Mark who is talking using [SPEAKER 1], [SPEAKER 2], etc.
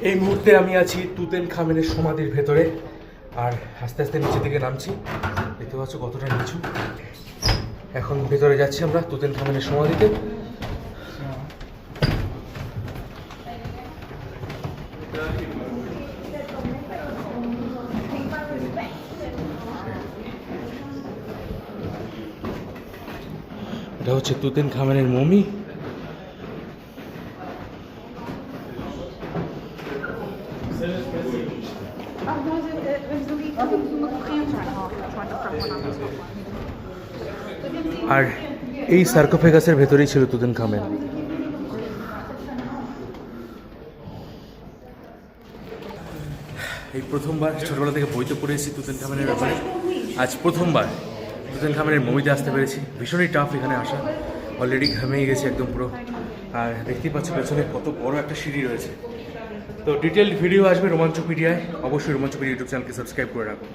[SPEAKER 1] এই মুহূর্তে আমি আছি তুতেন খামেনের সমাধির ভেতরে, আর আস্তে আস্তে নিচের দিকে নামছি। দেখতে পাচ্ছ কতটা নিচু। এখন ভেতরে যাচ্ছি আমরা তুতেন খামেনের সমাধিতে। এটা হচ্ছে তুতেন খামেনের মমি। আর এই সার্কোফেগাসের ভেতরেই ছিল তুতেন খামেন। এই প্রথমবার, ছোটবেলা থেকে বইতে পড়েছি তুতেন খামেনের ব্যাপারে, আজ প্রথমবার তুতেন খামেনের মমিতে আসতে পেরেছি। ভীষণই টাফ এখানে আসা, অলরেডি ঘামেই গেছে একদম পুরো। আর দেখতেই পাচ্ছি পেছনে কত বড় একটা সিঁড়ি রয়েছে। তো ডিটেলড ভিডিও আসবে রোমাঞ্চপিডিয়ায়, অবশ্যই রোমাঞ্চপিডিয়া ইউটিউব চ্যানেলকে সাবস্ক্রাইব করে রাখো।